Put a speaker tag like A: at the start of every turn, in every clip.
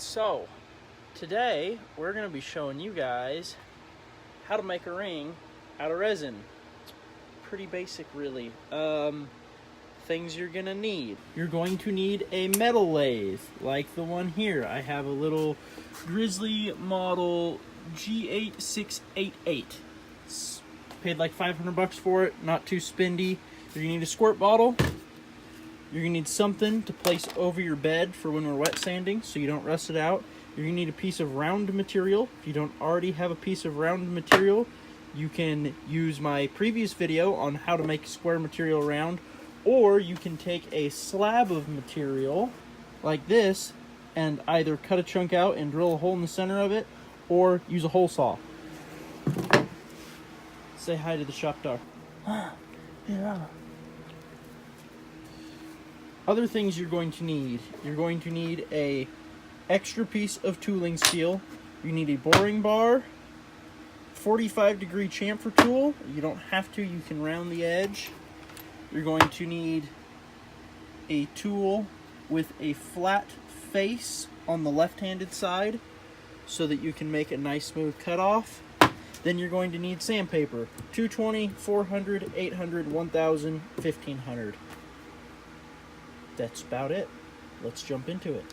A: So, today we're going to be showing you guys how to make a ring out of resin. It's pretty basic, really. Things you're going to need. You're going to need a metal lathe, like the one here. I have a little Grizzly model G8688. It's paid like 500 bucks for it, not too spendy. You're going to need a squirt bottle. You're going to need something to place over your bed for when we're wet sanding so you don't rust it out. You're going to need a piece of round material. If you don't already have a piece of round material, you can use my previous video on how to make square material round, or you can take a slab of material like this and either cut a chunk out and drill a hole in the center of it, or use a hole saw. Say hi to the shop dog. Yeah. Other things you're going to need a extra piece of tooling steel. You need a boring bar, 45-degree chamfer tool. You don't have to, you can round the edge. You're going to need a tool with a flat face on the left-handed side so that you can make a nice smooth cutoff. Then you're going to need sandpaper, 220, 400, 800, 1000, 1500. That's about it. Let's jump into it.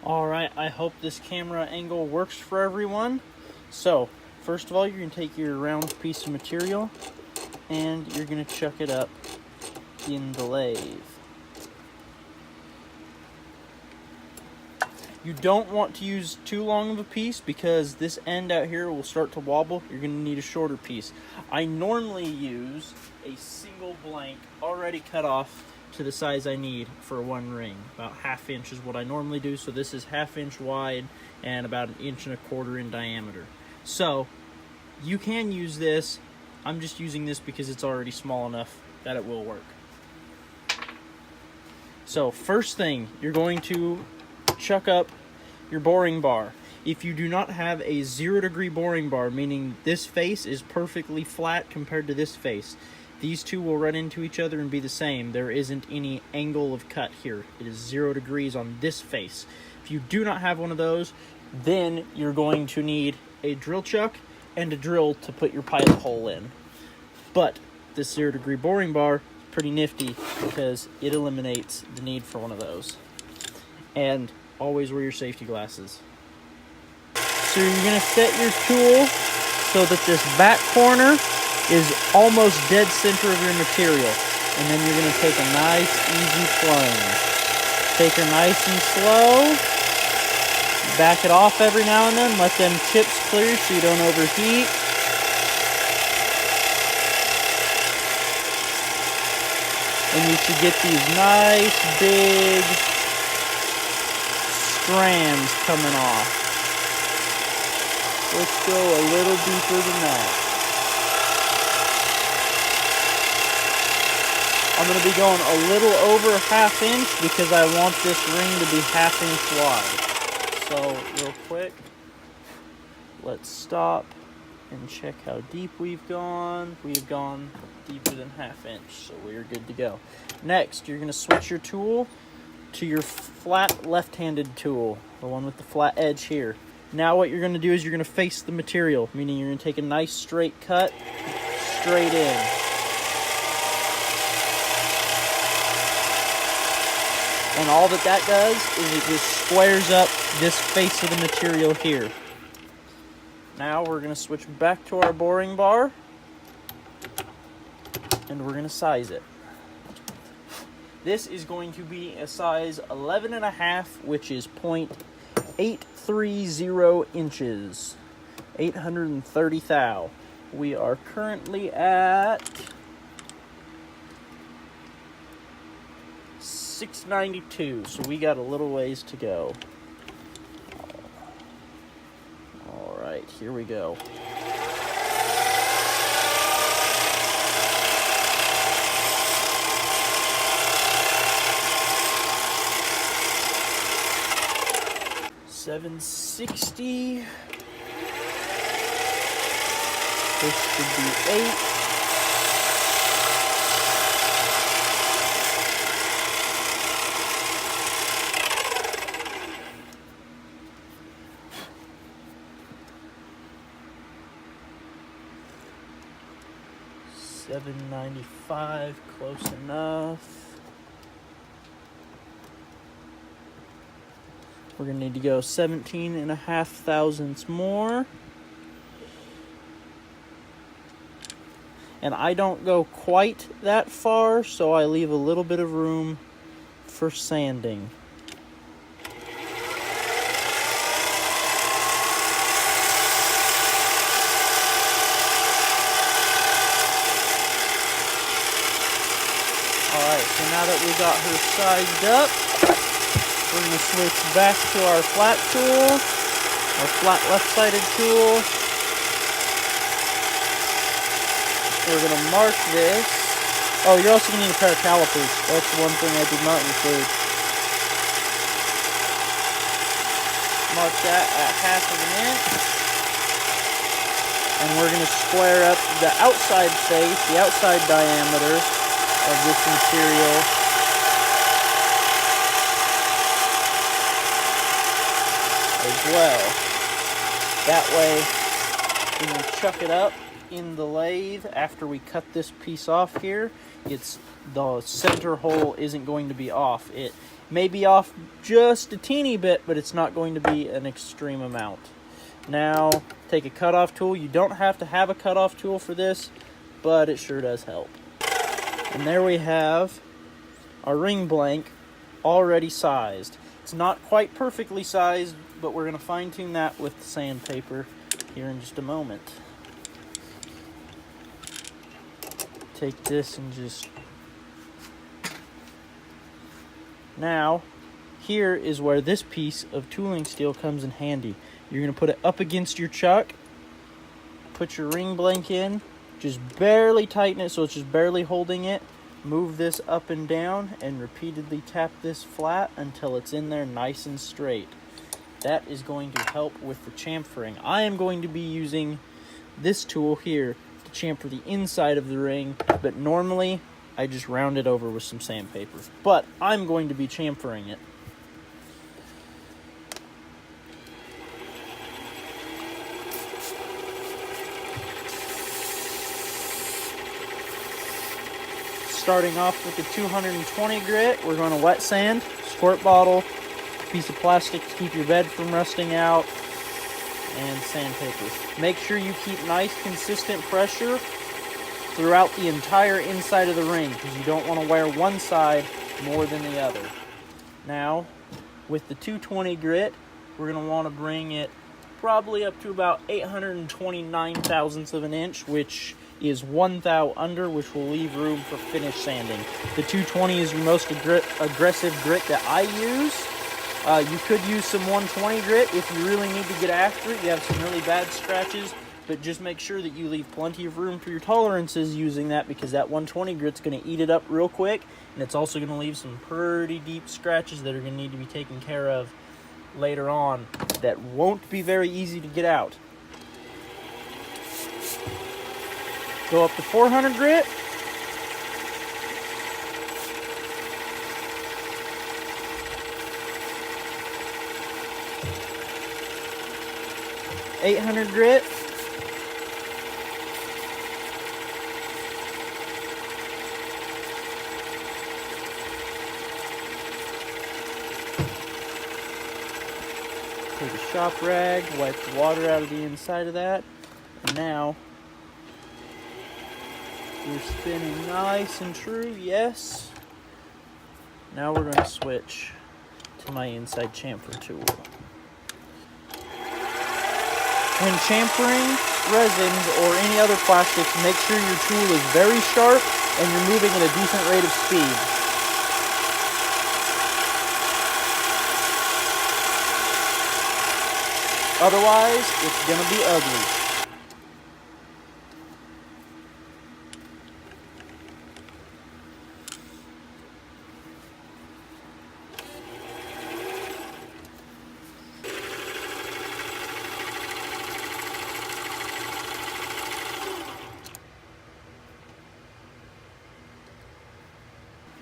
A: Alright, I hope this camera angle works for everyone. So, first of all, you're going to take your round piece of material and you're going to chuck it up in the lathe. You don't want to use too long of a piece because this end out here will start to wobble. You're going to need a shorter piece. I normally use a single blank already cut off to the size I need for one ring. About 1/2 inch is what I normally do, so this is 1/2 inch wide and about 1 1/4 inch in diameter. So you can use this. I'm just using this because it's already small enough that it will work. So first thing, you're going to chuck up your boring bar. If you do not have a 0-degree boring bar, meaning this face is perfectly flat compared to this face, these two will run into each other and be the same. There isn't any angle of cut here. It is 0 degrees on this face. If you do not have one of those, then you're going to need a drill chuck and a drill to put your pilot hole in. But this 0-degree boring bar is pretty nifty because it eliminates the need for one of those. And always wear your safety glasses. So you're going to set your tool so that this back corner is almost dead center of your material. And then you're going to take a nice, easy plunge. Take her nice and slow. Back it off every now and then. Let them tips clear so you don't overheat. And you should get these nice, big strands coming off. Let's go a little deeper than that. I'm going to be going a little over 1/2 inch because I want this ring to be 1/2 inch wide. So real quick, let's stop and check how deep we've gone. We've gone deeper than 1/2 inch, so we're good to go. Next, you're going to switch your tool to your flat left-handed tool, the one with the flat edge here. Now what you're going to do is you're going to face the material, meaning you're going to take a nice straight cut straight in. And all that does is it just squares up this face of the material here. Now we're going to switch back to our boring bar and we're going to size it. This is going to be a size 11.5, which is 0.830 inches, 830 thou. We are currently at 692, so we got a little ways to go. All right, here we go. $760. This should be 8. 795, close enough. We're gonna need to go 17.5 thousandths more. And I don't go quite that far, so I leave a little bit of room for sanding. Alright, so now that we got her sized up, we're going to switch back to our flat tool, our flat left-sided tool. We're going to mark this. Oh, you're also going to need a pair of calipers. That's one thing I did not include. Mark that at 1/2 inch. And we're going to square up the outside face, the outside diameter of this material. As well. That way, when we chuck it up in the lathe after we cut this piece off here, the center hole isn't going to be off. It may be off just a teeny bit, but it's not going to be an extreme amount. Now, take a cutoff tool. You don't have to have a cutoff tool for this, but it sure does help. And there we have our ring blank already sized. It's not quite perfectly sized, but we're going to fine tune that with the sandpaper here in just a moment. Take this and just... Now, here is where this piece of tooling steel comes in handy. You're going to put it up against your chuck, put your ring blank in, just barely tighten it so it's just barely holding it. Move this up and down and repeatedly tap this flat until it's in there nice and straight. That is going to help with the chamfering. I am going to be using this tool here to chamfer the inside of the ring, but normally I just round it over with some sandpaper. But I'm going to be chamfering it. Starting off with the 220 grit, we're going to wet sand, squirt bottle, piece of plastic to keep your bed from rusting out, and sandpaper. Make sure you keep nice, consistent pressure throughout the entire inside of the ring, because you don't want to wear one side more than the other. Now, with the 220 grit, we're going to want to bring it probably up to about 829 thousandths of an inch, which is 1 thou under, which will leave room for finish sanding. The 220 is your most aggressive grit that I use. You could use some 120 grit if you really need to get after it. You have some really bad scratches, but just make sure that you leave plenty of room for your tolerances using that, because that 120 grit's going to eat it up real quick, and it's also going to leave some pretty deep scratches that are going to need to be taken care of later on that won't be very easy to get out. Go up to 400 grit. .800 grit. Take a shop rag, wipe the water out of the inside of that, and now you're spinning nice and true, yes. Now we're going to switch to my inside chamfer tool. When chamfering resins or any other plastics, make sure your tool is very sharp and you're moving at a decent rate of speed. Otherwise, it's going to be ugly.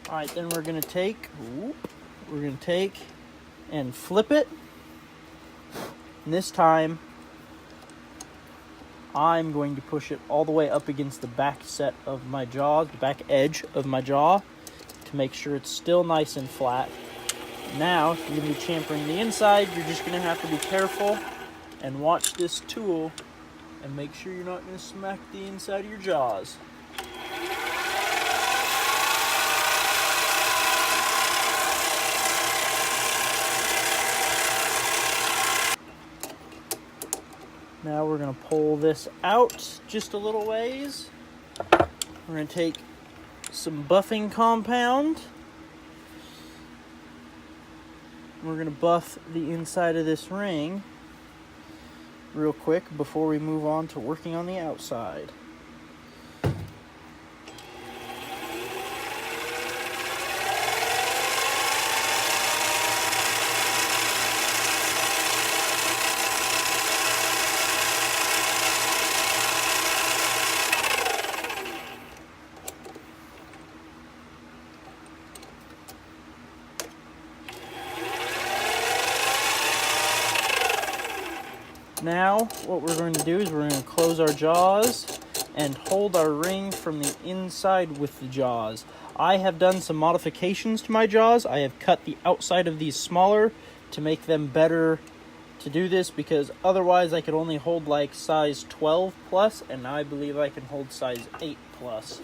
A: Alright, then we're going to take and flip it. And this time, I'm going to push it all the way up against the back set of my jaw, the back edge of my jaw, to make sure it's still nice and flat. Now, if you're going to be chamfering the inside, you're just going to have to be careful and watch this tool and make sure you're not going to smack the inside of your jaws. Now we're going to pull this out just a little ways. We're going to take some buffing compound. We're going to buff the inside of this ring real quick before we move on to working on the outside. Now, what we're going to do is we're going to close our jaws and hold our ring from the inside with the jaws. I have done some modifications to my jaws. I have cut the outside of these smaller to make them better to do this, because otherwise I could only hold like size 12 plus, and now I believe I can hold size 8 plus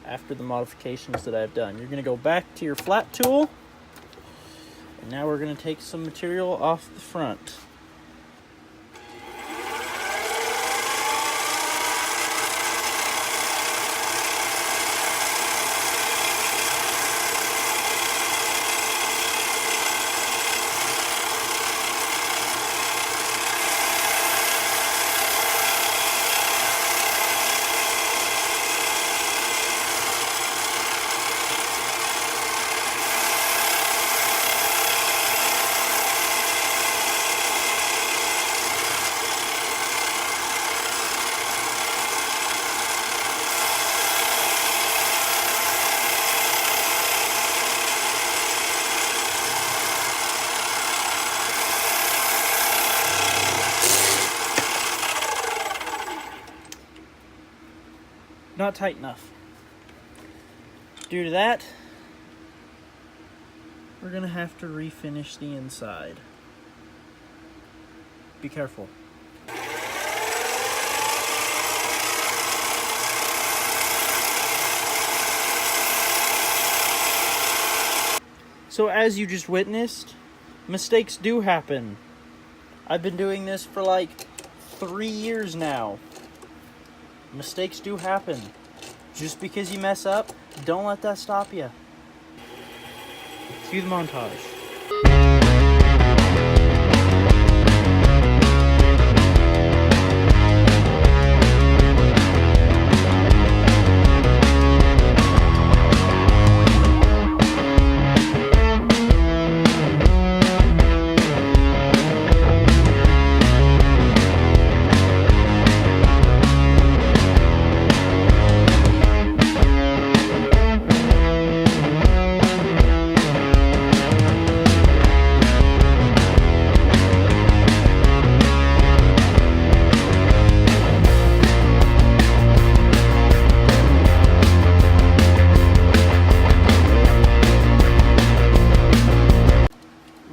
A: after the modifications that I've done. You're going to go back to your flat tool, and now we're going to take some material off the front. Not tight enough. Due to that, we're going to have to refinish the inside. Be careful. So as you just witnessed, mistakes do happen. I've been doing this for like 3 years now. Mistakes do happen. Just because you mess up, don't let that stop you. Cue the montage.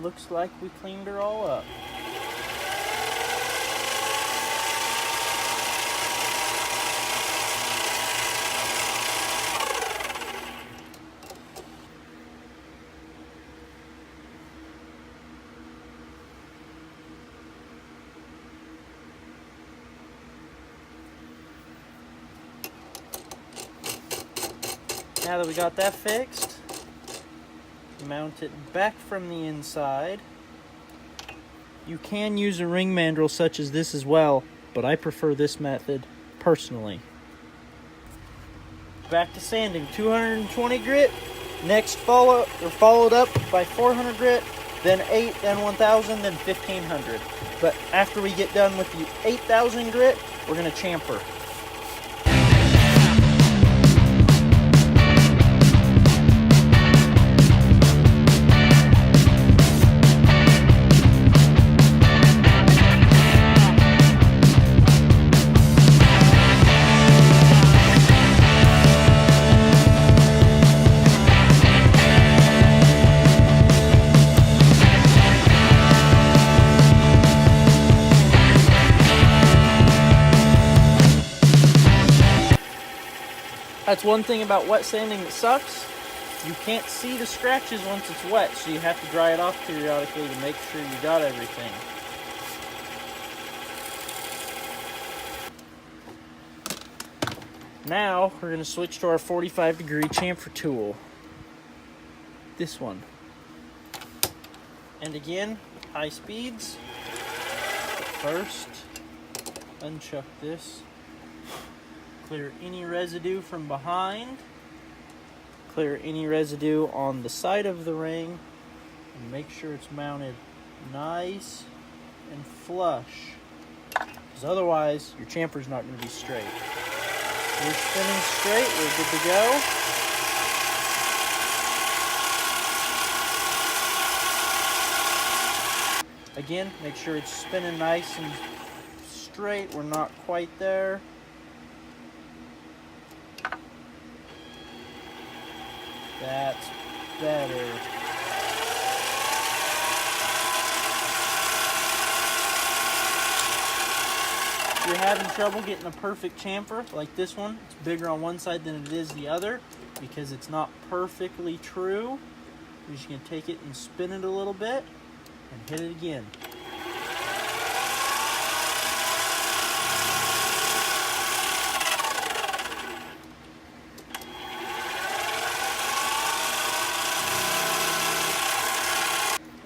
A: Looks like we cleaned her all up. Now that we got that fixed, mount it back from the inside. You can use a ring mandrel such as this as well, but I prefer this method personally. Back to sanding. 220 grit, next followed up by 400 grit, then 8, then 1000, then 1500. But after we get done with the 8000 grit, we're going to chamfer. That's one thing about wet sanding that sucks. You can't see the scratches once it's wet, so you have to dry it off periodically to make sure you got everything. Now, we're going to switch to our 45-degree chamfer tool. This one. And again, high speeds. First, unchuck this. Clear any residue from behind. Clear any residue on the side of the ring. And make sure it's mounted nice and flush. Because otherwise, your chamfer's not going to be straight. We're spinning straight, we're good to go. Again, make sure it's spinning nice and straight. We're not quite there. That's better. If you're having trouble getting a perfect chamfer like this one, it's bigger on one side than it is the other because it's not perfectly true. You're just going to take it and spin it a little bit and hit it again.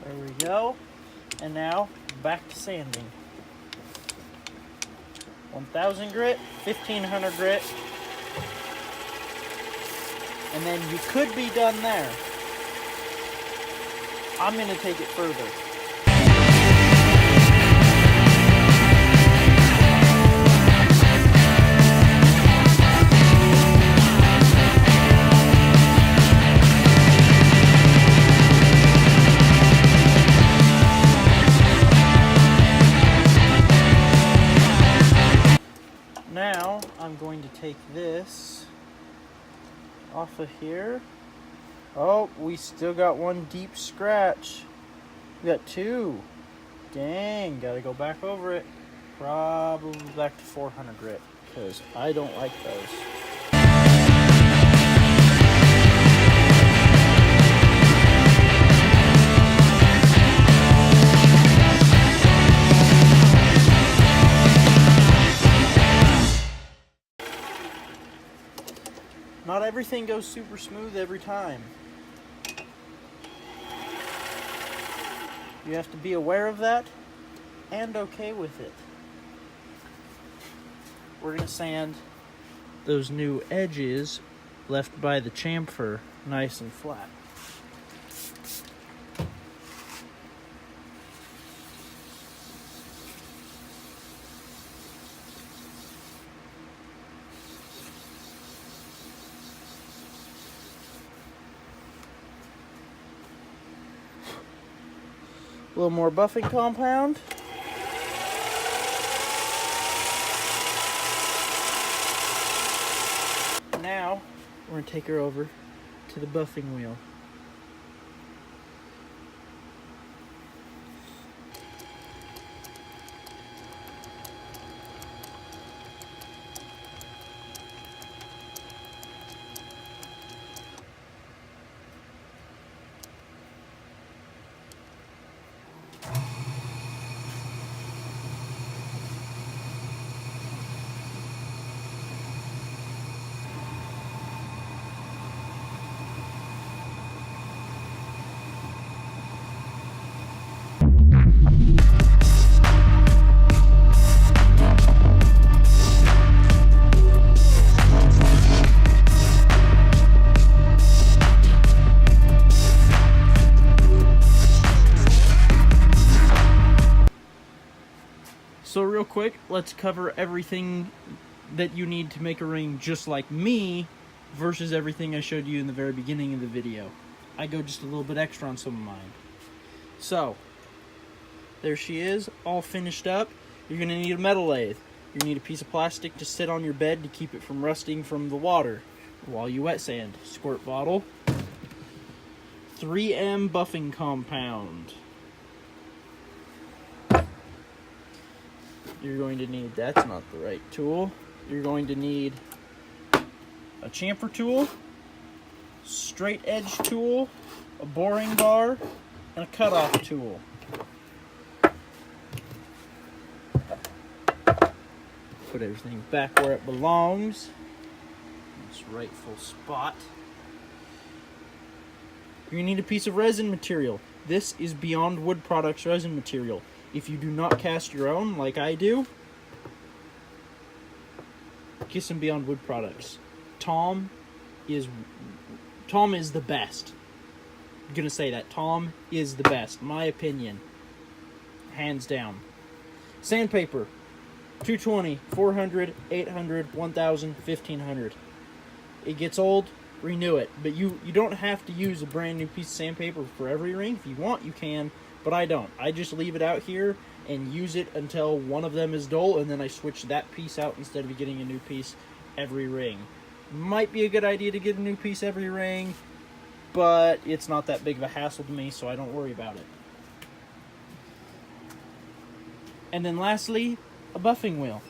A: There we go. And now back to sanding. 1000 grit, 1500 grit, and then you could be done there. I'm going to take it further. Now, I'm going to take this off of here. Oh, we still got one deep scratch. We got two. Dang, gotta go back over it. Probably back to 400 grit, because I don't like those. Not everything goes super smooth every time. You have to be aware of that and okay with it. We're going to sand those new edges left by the chamfer nice and flat. A little more buffing compound. Now, we're going to take her over to the buffing wheel. So real quick, let's cover everything that you need to make a ring just like me versus everything I showed you in the very beginning of the video. I go just a little bit extra on some of mine. So, there she is, all finished up. You're going to need a metal lathe. You need a piece of plastic to sit on your bed to keep it from rusting from the water while you wet sand. Squirt bottle. 3M buffing compound. You're going to need, that's not the right tool. You're going to need a chamfer tool, straight edge tool, a boring bar, and a cutoff tool. Put everything back where it belongs. Its rightful spot. You need a piece of resin material. This is Beyond Wood Products resin material. If you do not cast your own, like I do, get some Beyond Wood Products. Tom is the best. I'm gonna say that. Tom is the best. My opinion. Hands down. Sandpaper. 220, 400, 800, 1000, 1500. It gets old, renew it. But you don't have to use a brand new piece of sandpaper for every ring. If you want, you can, but I don't. I just leave it out here and use it until one of them is dull, and then I switch that piece out instead of getting a new piece every ring. Might be a good idea to get a new piece every ring, but it's not that big of a hassle to me, so I don't worry about it. And then lastly, a buffing wheel.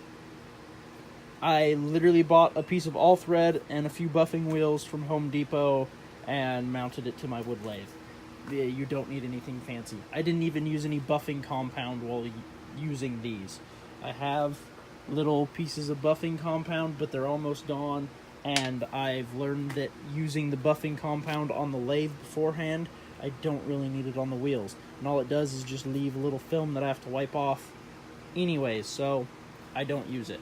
A: I literally bought a piece of all thread and a few buffing wheels from Home Depot and mounted it to my wood lathe. You don't need anything fancy. I didn't even use any buffing compound while using these. I have little pieces of buffing compound, but they're almost gone, and I've learned that using the buffing compound on the lathe beforehand, I don't really need it on the wheels. And all it does is just leave a little film that I have to wipe off anyways, so I don't use it.